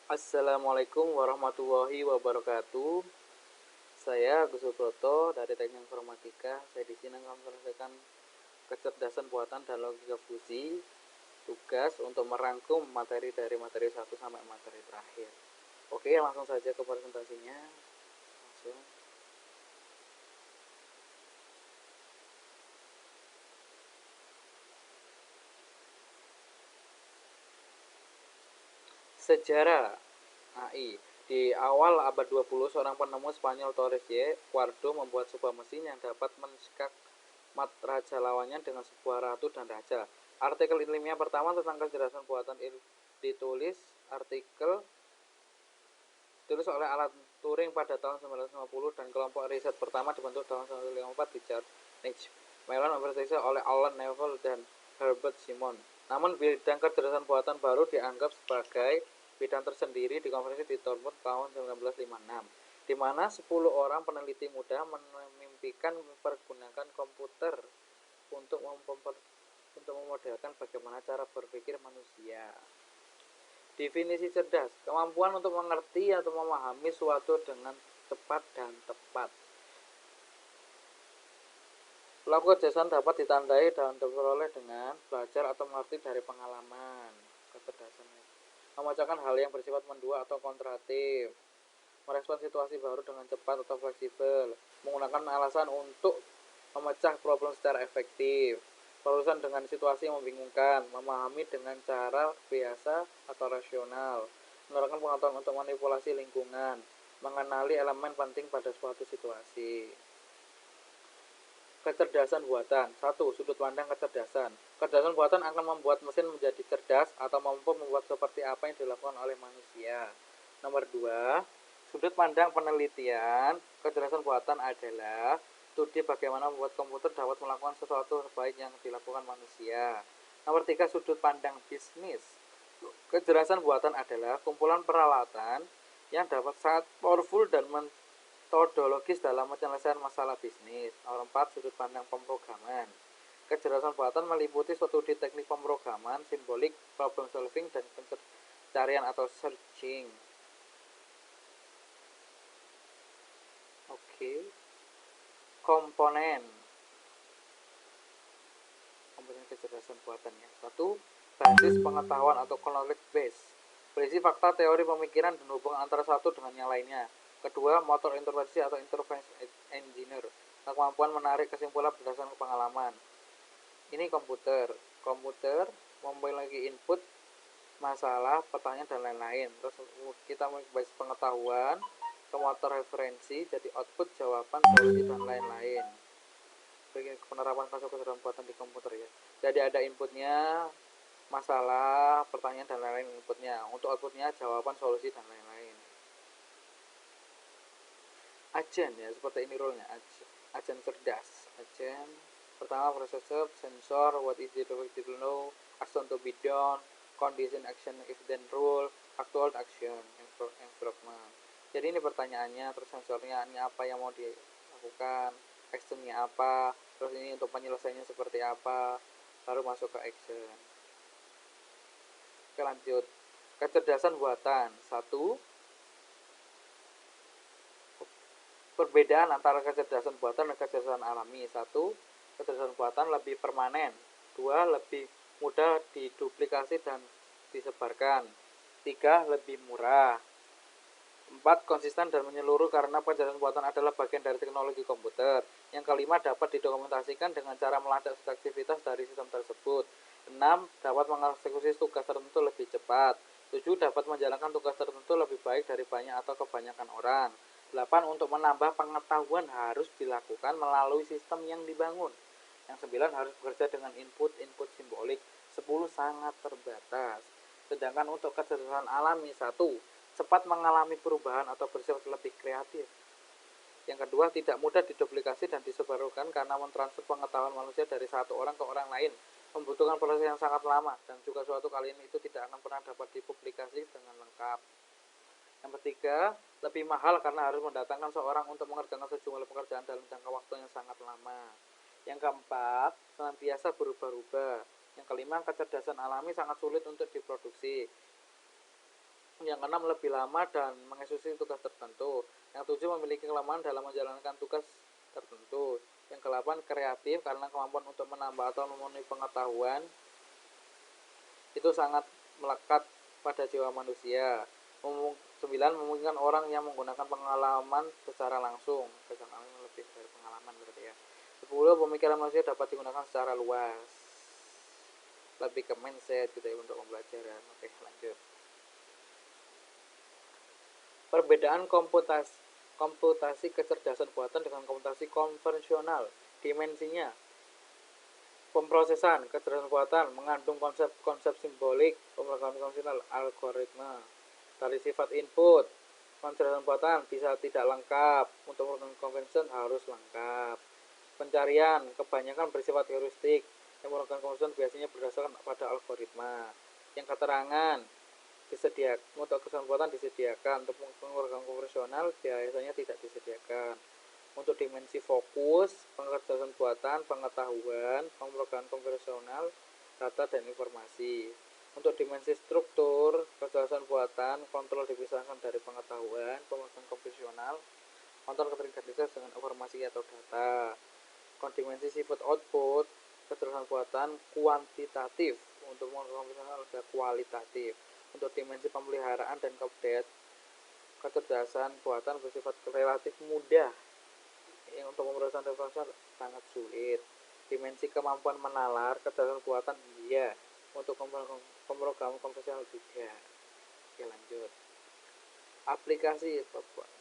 Assalamualaikum warahmatullahi wabarakatuh. Saya Agus Subroto dari Teknik Informatika. Saya di sini akan menyelesaikan kecerdasan buatan dan logika fusi. Tugas untuk merangkum materi dari materi 1 sampai materi terakhir. Oke, langsung saja ke presentasinya. Langsung. Sejarah AI. Di awal abad 20, seorang penemu Spanyol Torres Y. Cuarto membuat sebuah mesin yang dapat menskak mat raja lawannya dengan sebuah ratu dan raja. Artikel ilmiah pertama tentang kecerdasan buatan ditulis oleh Alan Turing pada tahun 1950 dan kelompok riset pertama dibentuk tahun 1954 di Carnegie Mellon University oleh Alan Neville dan Herbert Simon. Namun bidang kecerdasan buatan baru dianggap sebagai bidang tersendiri di konferensi di Dartmouth tahun 1956, di mana 10 orang peneliti muda memimpikan mempergunakan komputer untuk memodelkan bagaimana cara berpikir manusia. Definisi cerdas, kemampuan untuk mengerti atau memahami suatu dengan cepat dan tepat. Pelaku kecerdasan dapat ditandai dan diperoleh dengan belajar atau mengerti dari pengalaman. Kecerdasan memecahkan hal yang bersifat mendua atau kontradiktif, merespons situasi baru dengan cepat atau fleksibel, menggunakan alasan untuk memecah problem secara efektif, berurusan dengan situasi yang membingungkan, memahami dengan cara biasa atau rasional, menerapkan pengetahuan untuk manipulasi lingkungan, mengenali elemen penting pada suatu situasi. Kecerdasan buatan. 1. Sudut pandang kecerdasan. Kecerdasan buatan akan membuat mesin menjadi cerdas atau mampu membuat seperti apa yang dilakukan oleh manusia. Nomor 2. Sudut pandang penelitian. Kecerdasan buatan adalah studi bagaimana membuat komputer dapat melakukan sesuatu terbaik yang dilakukan manusia. Nomor 3. Sudut pandang bisnis. Kecerdasan buatan adalah kumpulan peralatan yang dapat sangat powerful dan metodologis dalam penyelesaian masalah bisnis. Nomor 4. Sudut pandang pemrograman. Kecerdasan buatan meliputi studi teknik pemrograman, simbolik, problem solving, dan pencarian atau searching. Oke. Komponen kecerdasan buatannya. 1. Basis pengetahuan atau knowledge base. Berisi fakta, teori, pemikiran, dan hubungan antara satu dengan yang lainnya. Kedua, motor intervensi atau intervention engineer. Kemampuan menarik kesimpulan berdasarkan pengalaman. Ini komputer. Komputer memiliki input, masalah, pertanyaan, dan lain-lain. Terus kita memiliki pengetahuan, ke motor referensi, jadi output, jawaban, solusi, dan lain-lain. Penerapan konsep kecerdasan buatan di komputer ya. Jadi ada inputnya, masalah, pertanyaan, dan lain-lain inputnya. Untuk outputnya, jawaban, solusi, dan lain-lain. Agen ya, seperti ini role-nya. Agen cerdas. Agen pertama processor, sensor, what is the objective to know, action to be done, condition action if then rule, actual action, improvement. Jadi ini pertanyaannya, terus sensornya ini apa yang mau dilakukan, actionnya apa, terus ini untuk penyelesaiannya seperti apa, baru masuk ke action. Oke, lanjut. Kecerdasan buatan. 1. Perbedaan antara kecerdasan buatan dan kecerdasan alami. 1. Kecerdasan buatan lebih permanen. 2. Lebih mudah diduplikasi dan disebarkan. 3. Lebih murah. 4. Konsisten dan menyeluruh karena kecerdasan buatan adalah bagian dari teknologi komputer. Yang kelima, dapat didokumentasikan dengan cara melacak aktivitas dari sistem tersebut. 6. Dapat mengeksekusi tugas tertentu lebih cepat. 7. Dapat menjalankan tugas tertentu lebih baik dari banyak atau kebanyakan orang. 8. Untuk menambah pengetahuan harus dilakukan melalui sistem yang dibangun. Yang 9. Harus bekerja dengan input simbolik. 10. Sangat terbatas. Sedangkan untuk kecerdasan alami. 1. Cepat mengalami perubahan atau bersifat lebih kreatif. Yang kedua, tidak mudah diduplikasi dan disebarkan karena mentransfer pengetahuan manusia dari satu orang ke orang lain membutuhkan proses yang sangat lama dan juga suatu kali ini itu tidak akan pernah dapat dipublikasi dengan lengkap. Yang ketiga, lebih mahal karena harus mendatangkan seorang untuk mengerjakan sejumlah pekerjaan dalam jangka waktu yang sangat lama. Yang keempat, senantiasa berubah-ubah. Yang kelima, kecerdasan alami sangat sulit untuk diproduksi. Yang keenam, lebih lama dan mengeksekusi tugas tertentu. Yang tujuh, memiliki kelemahan dalam menjalankan tugas tertentu. Yang ke-8, kreatif karena kemampuan untuk menambah atau memenuhi pengetahuan itu sangat melekat pada jiwa manusia. 9, memungkinkan orang yang menggunakan pengalaman secara langsung. Pengalaman lebih dari pengalaman berarti ya. 10, pemikiran manusia dapat digunakan secara luas. Lebih ke mindset gitu ya untuk pembelajaran. Oke, lanjut. Perbedaan komputasi kecerdasan buatan dengan komputasi konvensional. Dimensinya: pemrosesan kecerdasan buatan mengandung konsep-konsep simbolik, pemrograman konvensional, algoritma. Dari sifat input, kecerdasan buatan bisa tidak lengkap, untuk pemrograman konvensional harus lengkap. Pencarian kebanyakan bersifat heuristik, yang pemrograman konvensional biasanya berdasarkan pada algoritma. Yang keterangan, untuk kecerdasan buatan disediakan, untuk pemrograman konvensional biasanya tidak disediakan. Untuk dimensi fokus, pengerjaan buatan, pengetahuan, pemrograman konvensional, data dan informasi. Untuk dimensi struktur, kecerdasan buatan, kontrol dipisahkan dari pengetahuan, pemrograman konvensional, kontrol keterkaitan dengan informasi atau data. Dimensi sifat output, kecerdasan buatan kuantitatif, untuk pemrograman konvensional ada kualitatif. Untuk dimensi pemeliharaan dan update, kecerdasan buatan bersifat relatif mudah, yang untuk pemrograman konvensional sangat sulit. Dimensi kemampuan menalar, kecerdasan buatan iya, untuk pemrograman konvensional tidak. Oke, lanjut. Aplikasi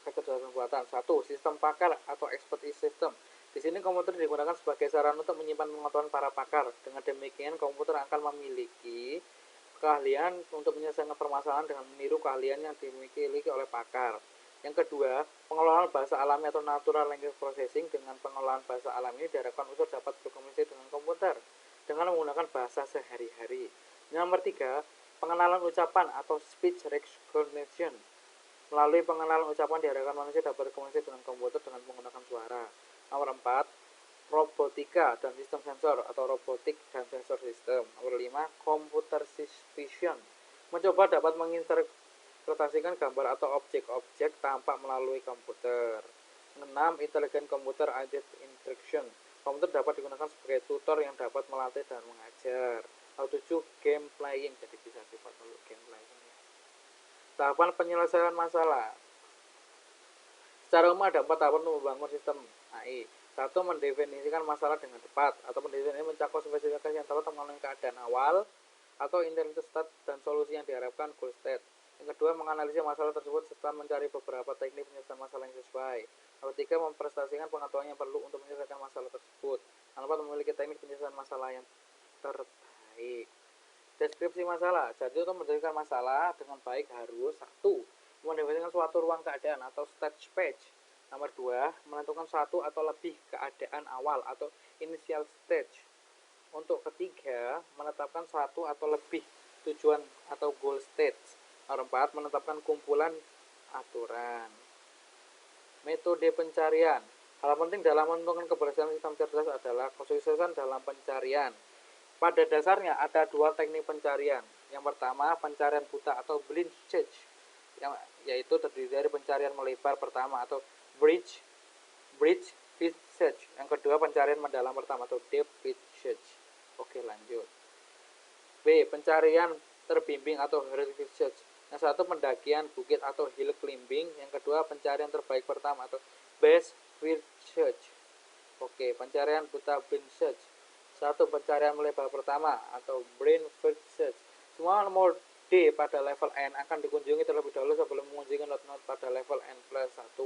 kecerdasan buatan. 1. Sistem pakar atau expertise system. Di sini komputer digunakan sebagai sarana untuk menyimpan pengetahuan para pakar. Dengan demikian, komputer akan memiliki keahlian untuk menyelesaikan permasalahan dengan meniru keahlian yang dimiliki oleh pakar. Yang kedua, pengelolaan bahasa alami atau natural language processing. Dengan pengelolaan bahasa alami ini diharapkan unsur dapat berkomunikasi dengan komputer dengan menggunakan bahasa sehari-hari. Yang nomor 3, pengenalan ucapan atau speech recognition. Melalui pengenalan ucapan diharapkan manusia dapat berkomunikasi dengan komputer dengan menggunakan suara. Nomor 4, robotika dan sistem sensor atau robotik dan sensor sistem. Nomor 5, computer vision. Mencoba dapat menginterpretasikan gambar atau objek-objek tampak melalui komputer. 6, intelligent computer aided instruction. Komputer dapat digunakan sebagai tutor yang dapat melatih dan mengajar. Nomor 7, game playing. Jadi bisa sifat dulu game playing. Tahapan penyelesaian masalah. Secara umum ada 4 tahapan untuk membangun sistem AI. 1. Mendefinisikan masalah dengan tepat, atau mendefinisikan mencakup spesifikasi yang tepat mengenai keadaan awal atau intermediate state dan solusi yang diharapkan goal state. Yang kedua, menganalisis masalah tersebut serta mencari beberapa teknik penyelesaian masalah yang sesuai. Nomor 3, mempresentasikan pengetahuan yang perlu untuk menyelesaikan masalah tersebut. Nomor 4, memiliki teknik penyelesaian masalah yang terbaik. Deskripsi masalah. Jadi untuk mendefinisikan masalah dengan baik harus 1. Mendefinisikan suatu ruang keadaan atau state space. Nomor 2, menentukan satu atau lebih keadaan awal atau initial stage. Untuk ketiga, menetapkan satu atau lebih tujuan atau goal stage. Nomor 4, menetapkan kumpulan aturan. Metode pencarian. Hal penting dalam menentukan keberhasilan sistem cerdas adalah kesuksesan dalam pencarian. Pada dasarnya ada 2 teknik pencarian. Yang pertama, pencarian buta atau blind search, yaitu terdiri dari pencarian melebar pertama atau bridge field search. Yang kedua, pencarian mendalam pertama atau depth field search. Oke, lanjut. B. Pencarian terbimbing atau heuristic search. Yang satu, pendakian bukit atau hill climbing. Yang kedua, pencarian terbaik pertama atau best field search. Oke, pencarian buta blind search. 1. Pencarian melebar pertama atau brain first search. Semua mode pada level N akan dikunjungi terlebih dahulu sebelum mengunjungi node-node pada level N plus 1.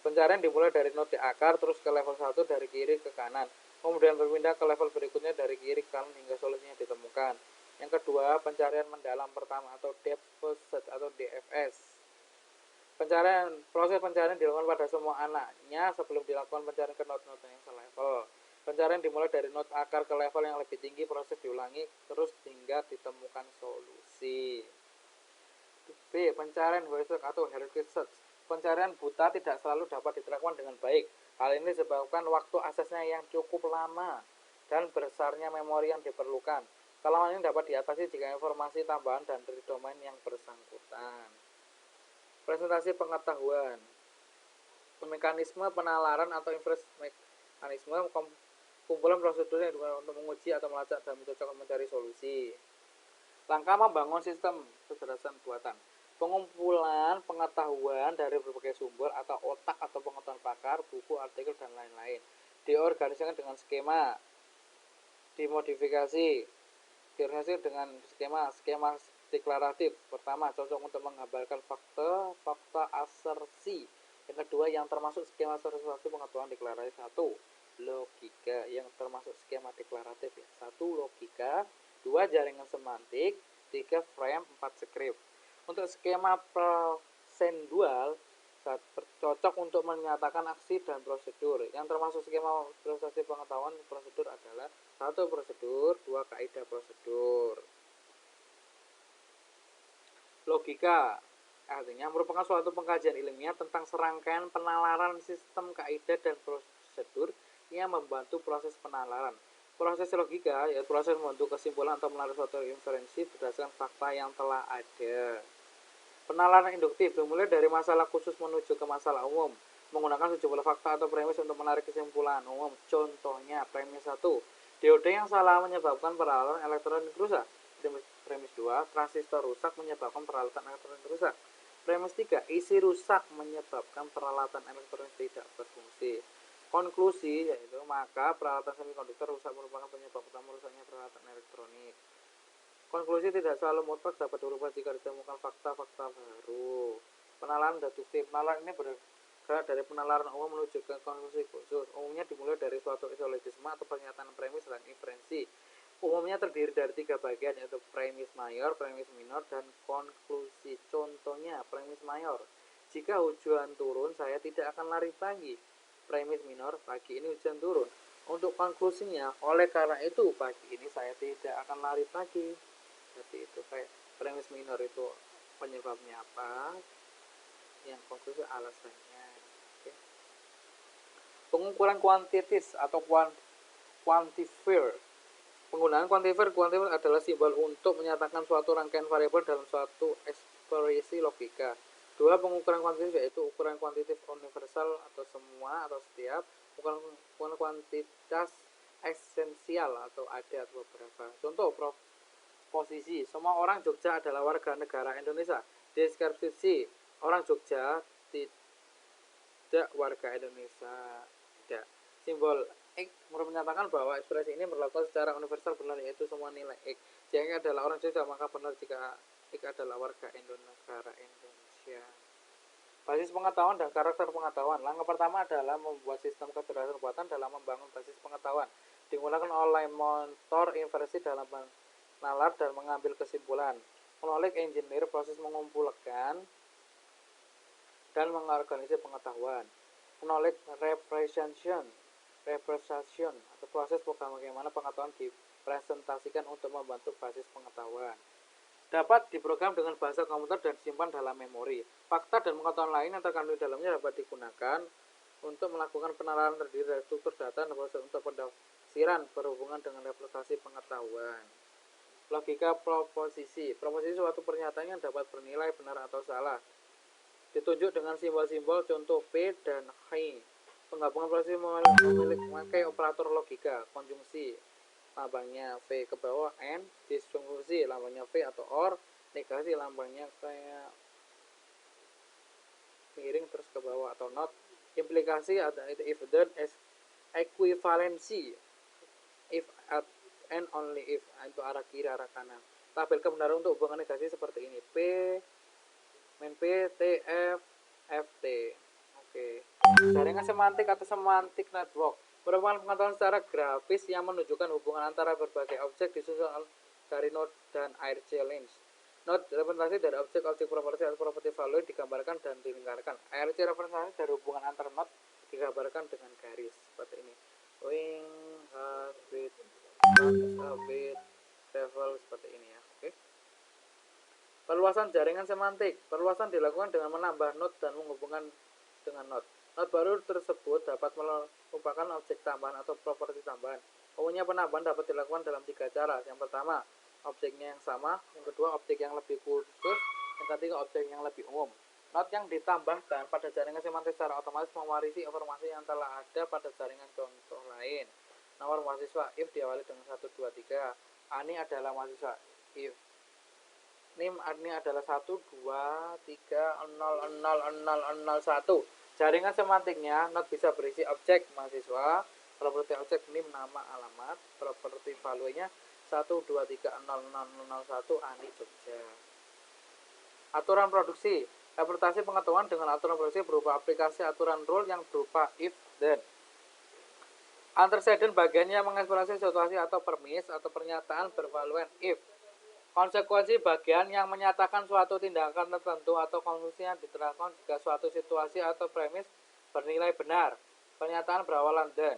Pencarian dimulai dari node di akar, terus ke level 1 dari kiri ke kanan, kemudian berpindah ke level berikutnya dari kiri ke kanan hingga solusinya ditemukan. Yang kedua, pencarian mendalam pertama atau depth first search atau DFS. Proses pencarian dilakukan pada semua anaknya sebelum dilakukan pencarian ke node-node yang selevel. Pencarian dimulai dari node akar ke level yang lebih tinggi, proses diulangi terus hingga ditemukan solusi. B. Pencarian heuristik atau heuristic search. Pencarian buta tidak selalu dapat diterapkan dengan baik. Hal ini disebabkan waktu aksesnya yang cukup lama dan besarnya memori yang diperlukan. Kelemahan ini dapat diatasi jika informasi tambahan dan dari domain yang bersangkutan. Presentasi pengetahuan. Mekanisme penalaran atau inference mekanisme kumpulan prosedur yang digunakan untuk menguji atau melacak dan mencocokkan mencari solusi. Langkah membangun sistem kecerdasan buatan. Pengumpulan pengetahuan dari berbagai sumber atau otak atau pengetahuan pakar, buku, artikel, dan lain-lain. Diorganisasikan dengan skema. Dimodifikasi. Diorganisasi dengan skema deklaratif. Pertama, cocok untuk menggambarkan fakta asersi. Yang kedua, yang termasuk skema asersi pengetahuan deklarasi. 1. Logika yang termasuk skema deklaratif ya. 1. Logika. 2. Jaringan semantik. 3. Frame. 4. Script. Untuk skema prosedural cocok untuk menyatakan aksi dan prosedur. Yang termasuk skema proses pengetahuan prosedur adalah 1. Prosedur. 2. Kaidah prosedur. Logika artinya merupakan suatu pengkajian ilmiah tentang serangkaian penalaran sistem kaidah dan prosedur yang membantu proses penalaran. Proses logika yaitu proses membentuk kesimpulan atau menarik suatu inferensi berdasarkan fakta yang telah ada. Penalaran induktif dimulai dari masalah khusus menuju ke masalah umum, menggunakan sejumlah fakta atau premis untuk menarik kesimpulan umum. Contohnya, premis 1, diode yang salah menyebabkan peralatan elektronik rusak. Premis 2, transistor rusak menyebabkan peralatan elektronik rusak. Premis 3, isi rusak menyebabkan peralatan elektronik tidak berfungsi. Konklusi yaitu maka peralatan semikonduktor rusak merupakan penyebab utama rusaknya peralatan elektronik. Konklusi tidak selalu mutlak dapat berubah jika ditemukan fakta-fakta baru. Penalaran deduktif. Penalaran ini bergerak dari penalaran umum menuju ke konklusi khusus. Umumnya dimulai dari suatu silogisme atau pernyataan premis dan inferensi. Umumnya terdiri dari 3 bagian yaitu premis mayor, premis minor, dan konklusi. Contohnya premis mayor. Jika hujan turun, saya tidak akan lari pagi. Premis minor, pagi ini hujan turun. Untuk konklusinya, oleh karena itu pagi ini saya tidak akan lari pagi. Seperti itu. Kayak premis minor itu penyebabnya apa, yang konklusi alasannya. Oke. Pengukuran kuantitatif atau quantifier. Penggunaan quantifier adalah simbol untuk menyatakan suatu rangkaian variabel dalam suatu ekspresi logika. 2. Pengukuran kuantitatif yaitu ukuran kuantitatif universal atau semua atau setiap. Ukuran kuantitas esensial atau ada atau beberapa. Contoh posisi, semua orang Jogja adalah warga negara Indonesia. Deskripsi, orang Jogja tidak warga Indonesia. Tidak. Simbol X menyatakan bahwa ekspresi ini berlaku secara universal benar, yaitu semua nilai X. Jika X adalah orang Jogja, maka benar jika X adalah warga negara Indonesia. Basis pengetahuan dan karakter pengetahuan. Langkah pertama adalah membuat sistem kecerdasan buatan dalam membangun basis pengetahuan. Digunakan oleh motor inferensi dalam nalar dan mengambil kesimpulan. Knowledge engineer proses mengumpulkan dan mengorganisasi pengetahuan. Knowledge representation atau proses bagaimana pengetahuan dipresentasikan untuk membantu basis pengetahuan. Dapat diprogram dengan bahasa komputer dan disimpan dalam memori. Fakta dan pengetahuan lain yang terkandung di dalamnya dapat digunakan untuk melakukan penalaran terdiri dari struktur data dan proses untuk penafsiran berhubungan dengan representasi pengetahuan. Logika proposisi. Proposisi suatu pernyataan yang dapat bernilai benar atau salah. Ditunjuk dengan simbol-simbol contoh P dan H. Penggabungan proposisi memakai operator logika. Konjungsi, lambangnya V ke bawah, N. Disjungsi, lambangnya V atau OR. Negasi, lambangnya kayak miring terus ke bawah atau not. Implikasi atau if then equivalency. If at and only if, itu arah kiri arah kanan. Tabel kebenaran untuk hubungan negasi seperti ini. P min P T F F T. Oke. Jaringan semantik atau semantic network merupakan pengetahuan secara grafis yang menunjukkan hubungan antara berbagai objek disusun dari node dan ARC lines. Node representasi dari objek-objek properti atau properti value digambarkan dan dilingkarkan. ARC representasi dari hubungan antar node digambarkan dengan garis seperti ini. Wing, heartbeat, bit, travel seperti ini ya. Oke. Perluasan jaringan semantik. Perluasan dilakukan dengan menambah node dan menghubungkan dengan node. Node baru tersebut dapat merupakan objek tambahan atau properti tambahan. Umumnya penambahan dapat dilakukan dalam 3 cara. Yang pertama, objeknya yang sama. Yang kedua, objek yang lebih khusus. Yang ketiga, objek yang lebih umum. Not yang ditambahkan pada jaringan semantik secara otomatis mewarisi informasi yang telah ada pada jaringan contoh lain. Nomor mahasiswa if diawali dengan 1, 2, 3. Ani adalah mahasiswa if NIM ini adalah 1, 2, 3, 0, 0, 0, 0, 1. Jaringan semantiknya not bisa berisi objek mahasiswa, properti objek NIM nama alamat, properti value-nya 1, 2, 3, 0, 0, 0, 1 Ani Jogja. Aturan produksi. Interpretasi pengetahuan dengan aturan produksi berupa aplikasi aturan rule yang berupa if then. Antecedent bagiannya mengeksplorasi situasi atau permis atau pernyataan bervaluen if. Konsekuensi bagian yang menyatakan suatu tindakan tertentu atau konklusi yang diterapkan jika suatu situasi atau premis bernilai benar. Pernyataan berawalan dan.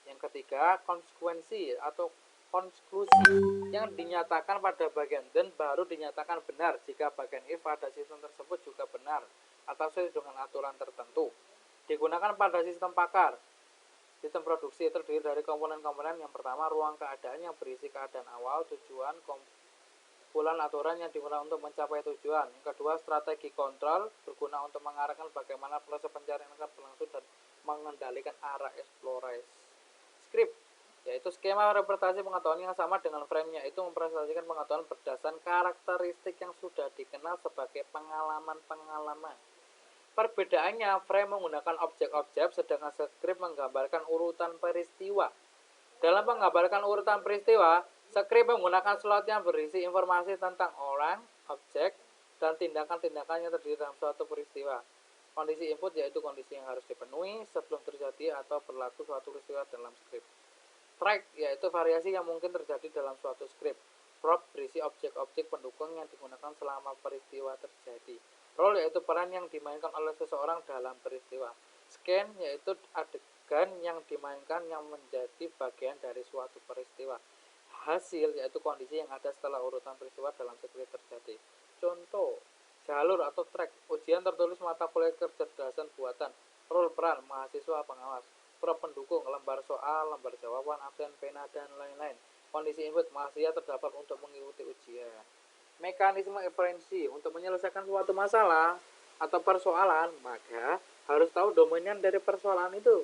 Yang ketiga, konsekuensi atau konklusi yang dinyatakan pada bagian dan baru dinyatakan benar jika bagian if pada sistem tersebut juga benar atau sesuai dengan aturan tertentu. Digunakan pada sistem pakar. Sistem produksi terdiri dari komponen-komponen. Yang pertama, ruang keadaan yang berisi keadaan awal, tujuan, kumpulan aturan yang digunakan untuk mencapai tujuan. Yang kedua, strategi kontrol berguna untuk mengarahkan bagaimana proses pencarian akan berlangsung dan mengendalikan arah eksplorasi. Script yaitu skema representasi pengetahuan yang sama dengan frame-nya, itu mempresentasikan pengetahuan berdasarkan karakteristik yang sudah dikenal sebagai pengalaman-pengalaman. Perbedaannya, frame menggunakan objek-objek sedangkan script menggambarkan urutan peristiwa. Dalam menggambarkan urutan peristiwa, script menggunakan slot yang berisi informasi tentang orang, objek, dan tindakan-tindakan yang terdiri dalam suatu peristiwa. Kondisi input yaitu kondisi yang harus dipenuhi sebelum terjadi atau berlaku suatu peristiwa dalam script. Track yaitu variasi yang mungkin terjadi dalam suatu script. Prop berisi objek-objek pendukung yang digunakan selama peristiwa terjadi. Role yaitu peran yang dimainkan oleh seseorang dalam peristiwa. Scan yaitu adegan yang dimainkan yang menjadi bagian dari suatu peristiwa. Hasil yaitu kondisi yang ada setelah urutan peristiwa dalam script terjadi. Contoh, jalur atau track, ujian tertulis mata kuliah kecerdasan buatan, role peran, mahasiswa pengawas, prop pendukung, lembar soal, lembar jawaban, absen, pena, dan lain-lain. Kondisi input, mahasiswa terdapat untuk mengikuti ujian. Mekanisme inferensi, untuk menyelesaikan suatu masalah atau persoalan, maka harus tahu domain dari persoalan itu.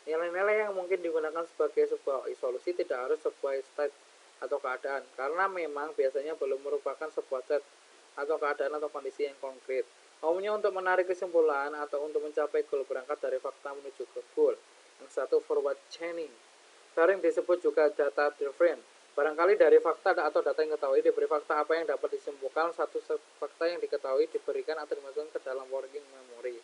Nilai-nilai yang mungkin digunakan sebagai sebuah solusi tidak harus sebuah state atau keadaan, karena memang biasanya belum merupakan sebuah state atau keadaan atau kondisi yang konkret. Umumnya untuk menarik kesimpulan atau untuk mencapai goal berangkat dari fakta menuju ke goal. Yang satu, forward chaining, sering disebut juga data driven. Barangkali dari fakta atau data yang diketahui diberi fakta apa yang dapat disimpulkan, satu fakta yang diketahui diberikan atau dimasukkan ke dalam working memory.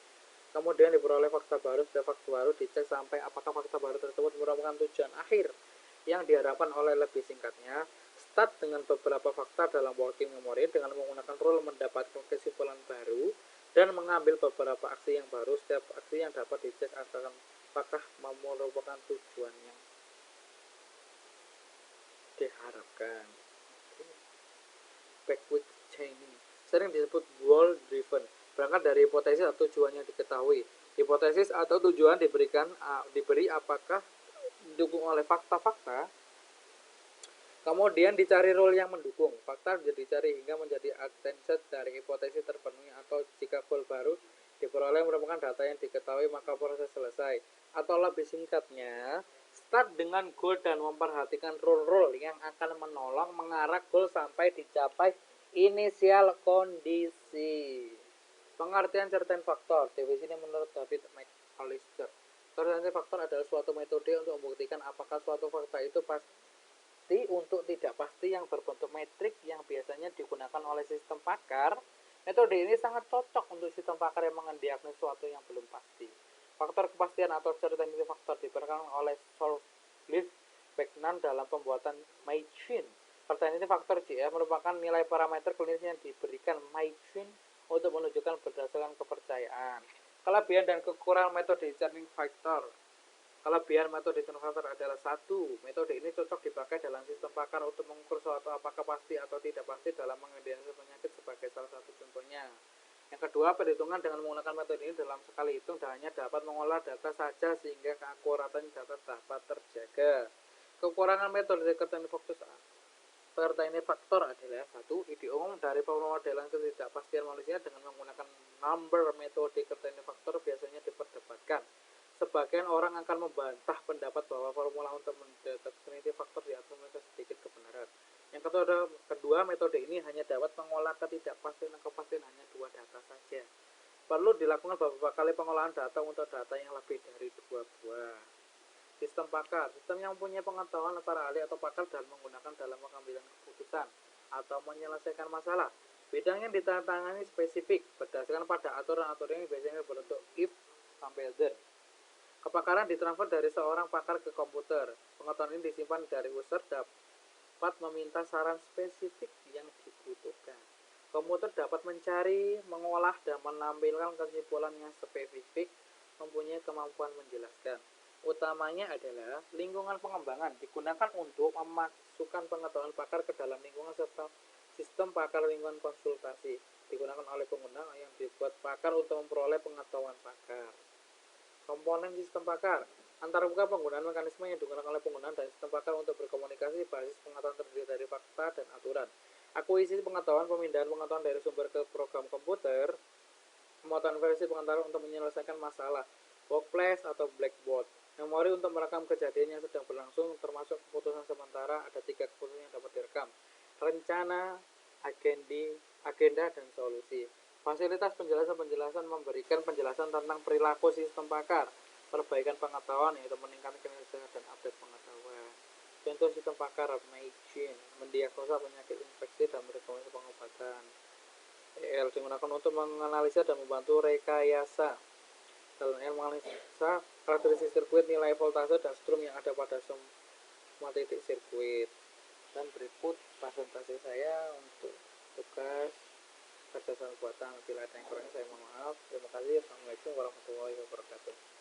Kemudian diperoleh fakta baru, setiap fakta baru dicek sampai apakah fakta baru tersebut merupakan tujuan akhir yang diharapkan oleh lebih singkatnya. Start dengan beberapa fakta dalam working memory dengan menggunakan rule mendapatkan kesimpulan baru dan mengambil beberapa aksi yang baru. Setiap aksi yang dapat dicek apakah merupakan tujuan yang diharapkan. Backward chaining sering disebut goal driven, berangkat dari hipotesis atau tujuan yang diketahui. Hipotesis atau tujuan diberi apakah didukung oleh fakta-fakta, kemudian dicari rule yang mendukung. Fakta dicari hingga menjadi attested dari hipotesis terpenuhi, atau jika goal baru diperoleh merupakan data yang diketahui maka proses selesai. Atau lebih singkatnya, start dengan goal dan memperhatikan rule-rule yang akan menolong mengarah goal sampai dicapai inisial kondisi. Pengertian certain faktor, definisi ini menurut David McAllister. Certain faktor adalah suatu metode untuk membuktikan apakah suatu fakta itu pasti untuk tidak pasti yang berbentuk metrik yang biasanya digunakan oleh sistem pakar. Metode ini sangat cocok untuk sistem pakar yang mendiagnosis sesuatu yang belum pasti. Faktor kepastian atau certainty faktor diberikan oleh Solvliv Beckman dalam pembuatan Machine. Certainty faktor JF merupakan nilai parameter klinis yang diberikan Machine untuk menunjukkan berdasarkan kepercayaan. Kelebihan dan kekurangan metode certain factor. Kelebihan metode certain factor adalah satu, metode ini cocok dipakai dalam sistem pakar untuk mengukur suatu apakah pasti atau tidak pasti dalam mengidentifikasi penyakit sebagai salah satu contohnya. Yang kedua, perhitungan dengan menggunakan metode ini dalam sekali hitung dan hanya dapat mengolah data saja sehingga keakuratan data dapat terjaga. Kekurangan metode certain faktor adalah satu, ide umum dari pemodelan ketidakpastian manusia dengan menggunakan Amber metode Trinity faktor biasanya diperdebatkan. Sebagian orang akan membantah pendapat bahwa formula untuk mendeteksi Trinity faktor di atas memiliki sedikit kebenaran. Yang kedua, metode ini hanya dapat mengolah ketidakpastian dan kepastian hanya 2 data saja. Perlu dilakukan beberapa kali pengolahan data untuk data yang lebih dari 2 buah. Sistem pakar, sistem yang mempunyai pengetahuan antara ahli atau pakar dalam menggunakan dalam pengambilan keputusan atau menyelesaikan masalah. Bidang yang ditangani spesifik berdasarkan pada aturan-aturan yang biasanya berbentuk if sampai then. Kepakaran ditransfer dari seorang pakar ke komputer. Pengetahuan ini disimpan dari user dapat meminta saran spesifik yang dibutuhkan. Komputer dapat mencari, mengolah, dan menampilkan kesimpulan yang spesifik, mempunyai kemampuan menjelaskan. Utamanya adalah lingkungan pengembangan digunakan untuk memasukkan pengetahuan pakar ke dalam lingkungan serta sistem pakar lingkungan konsultasi digunakan oleh pengguna yang dibuat pakar untuk memperoleh pengetahuan pakar. Komponen sistem pakar antara buka penggunaan mekanisme yang digunakan oleh penggunaan dan sistem pakar untuk berkomunikasi. Basis pengetahuan terdiri dari fakta dan aturan. Akuisisi pengetahuan, pemindahan pengetahuan dari sumber ke program komputer, pemotongan versi pengetahuan untuk menyelesaikan masalah, workplace atau blackboard. Memori untuk merekam kejadian yang sedang berlangsung, termasuk keputusan sementara. Ada 3 keputusan yang dapat direkam: rencana, agenda, dan solusi. Fasilitas penjelasan memberikan penjelasan tentang perilaku sistem pakar, perbaikan pengetahuan yaitu meningkatkan kinerja dan update pengetahuan. Contoh sistem pakar: Meijin, mendiagnosa penyakit infeksi dan merekomendasi pengobatan. EL digunakan untuk menganalisa dan membantu rekayasa. Dalam menganalisa karakteristik sirkuit, nilai voltase dan strum yang ada pada semua titik sirkuit. Dan berikut presentasi saya untuk tugas kecerdasan buatan. Bila ada yang kurang saya mohon maaf. Terima kasih. Assalamualaikum warahmatullahi wabarakatuh.